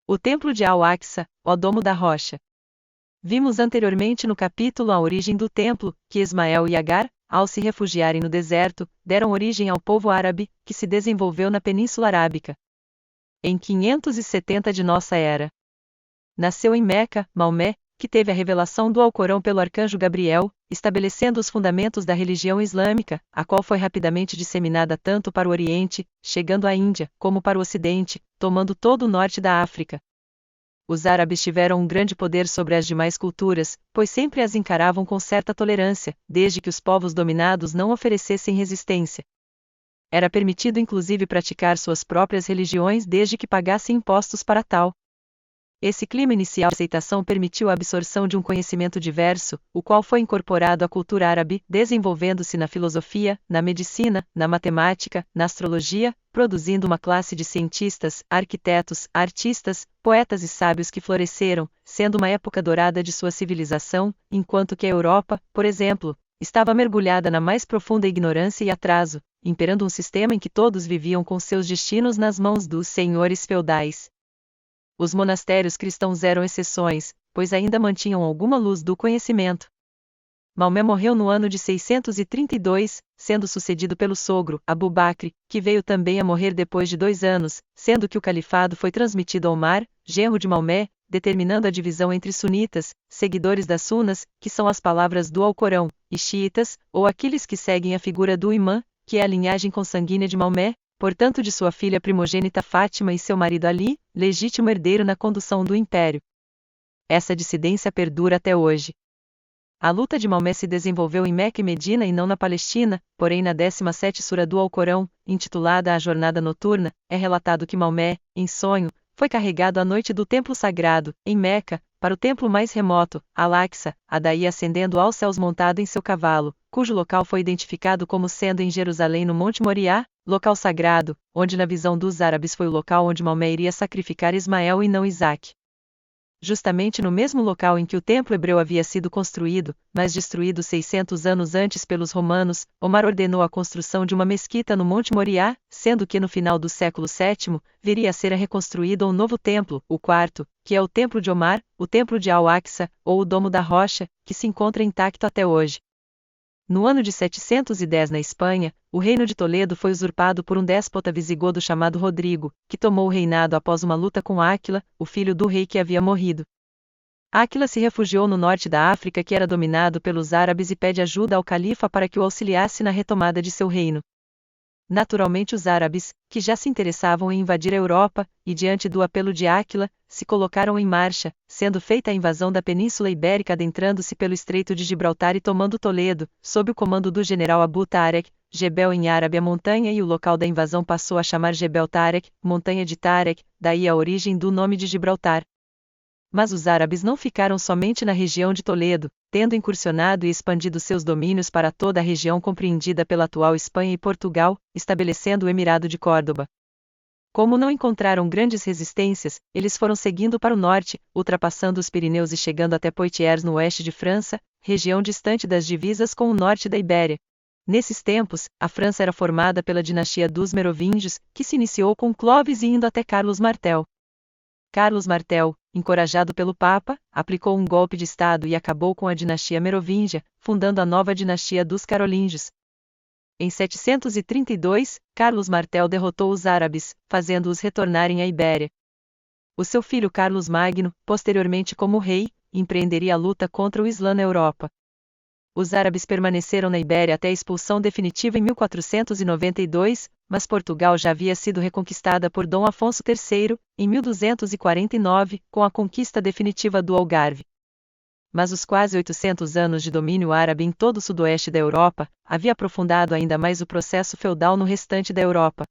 O Templo de Al-Aqsa, o Domo da Rocha. Vimos anteriormente no capítulo A Origem do Templo, que Ismael e Agar, ao se refugiarem no deserto, deram origem ao povo árabe, que se desenvolveu na Península Arábica. Em 570 de nossa era. Nasceu em Meca, Maomé, que teve a revelação do Alcorão pelo arcanjo Gabriel, estabelecendo os fundamentos da religião islâmica, a qual foi rapidamente disseminada tanto para o Oriente, chegando à Índia, como para o Ocidente, tomando todo o norte da África. Os árabes tiveram um grande poder sobre as demais culturas, pois sempre as encaravam com certa tolerância, desde que os povos dominados não oferecessem resistência. Era permitido inclusive praticar suas próprias religiões desde que pagassem impostos para tal. Esse clima inicial de aceitação permitiu a absorção de um conhecimento diverso, o qual foi incorporado à cultura árabe, desenvolvendo-se na filosofia, na medicina, na matemática, na astrologia, produzindo uma classe de cientistas, arquitetos, artistas, poetas e sábios que floresceram, sendo uma época dourada de sua civilização, enquanto que a Europa, por exemplo, estava mergulhada na mais profunda ignorância e atraso, imperando um sistema em que todos viviam com seus destinos nas mãos dos senhores feudais. Os monastérios cristãos eram exceções, pois ainda mantinham alguma luz do conhecimento. Maomé morreu no ano de 632, sendo sucedido pelo sogro, Abu Bakr, que veio também a morrer depois de 2 anos, sendo que o califado foi transmitido a Omar, genro de Maomé, determinando a divisão entre sunitas, seguidores das sunas, que são as palavras do Alcorão, e xiitas, ou aqueles que seguem a figura do imã, que é a linhagem consanguínea de Maomé, portanto de sua filha primogênita Fátima e seu marido Ali, legítimo herdeiro na condução do império. Essa dissidência perdura até hoje. A luta de Maomé se desenvolveu em Meca e Medina e não na Palestina, porém na 17ª sura do Alcorão, intitulada A Jornada Noturna, é relatado que Maomé, em sonho, foi carregado à noite do templo sagrado, em Meca, para o templo mais remoto, Al-Aqsa, a daí ascendendo aos céus montado em seu cavalo, cujo local foi identificado como sendo em Jerusalém no Monte Moriá, local sagrado, onde na visão dos árabes foi o local onde Maomé iria sacrificar Ismael e não Isaque. Justamente no mesmo local em que o templo hebreu havia sido construído, mas destruído 600 anos antes pelos romanos, Omar ordenou a construção de uma mesquita no Monte Moriá, sendo que no final do século VII, viria a ser reconstruído um novo templo, o quarto, que é o Templo de Omar, o Templo de Al-Aqsa, ou o Domo da Rocha, que se encontra intacto até hoje. No ano de 710 na Espanha, o reino de Toledo foi usurpado por um déspota visigodo chamado Rodrigo, que tomou o reinado após uma luta com Áquila, o filho do rei que havia morrido. Áquila se refugiou no norte da África que era dominado pelos árabes e pede ajuda ao califa para que o auxiliasse na retomada de seu reino. Naturalmente os árabes, que já se interessavam em invadir a Europa, e diante do apelo de Áquila, se colocaram em marcha, sendo feita a invasão da Península Ibérica adentrando-se pelo Estreito de Gibraltar e tomando Toledo, sob o comando do general Abu Tarek, Jebel em árabe a montanha e o local da invasão passou a chamar Jebel Tarek, montanha de Tarek, daí a origem do nome de Gibraltar. Mas os árabes não ficaram somente na região de Toledo, tendo incursionado e expandido seus domínios para toda a região compreendida pela atual Espanha e Portugal, estabelecendo o Emirado de Córdoba. Como não encontraram grandes resistências, eles foram seguindo para o norte, ultrapassando os Pirineus e chegando até Poitiers no oeste de França, região distante das divisas com o norte da Ibéria. Nesses tempos, a França era formada pela dinastia dos Merovingios, que se iniciou com Clovis e indo até Carlos Martel. Carlos Martel, encorajado pelo Papa, aplicou um golpe de Estado e acabou com a dinastia merovingia, fundando a nova dinastia dos Carolíngios. Em 732, Carlos Martel derrotou os árabes, fazendo-os retornarem à Ibéria. O seu filho Carlos Magno, posteriormente como rei, empreenderia a luta contra o Islã na Europa. Os árabes permaneceram na Ibéria até a expulsão definitiva em 1492, mas Portugal já havia sido reconquistada por Dom Afonso III, em 1249, com a conquista definitiva do Algarve. Mas os quase 800 anos de domínio árabe em todo o sudoeste da Europa, havia aprofundado ainda mais o processo feudal no restante da Europa.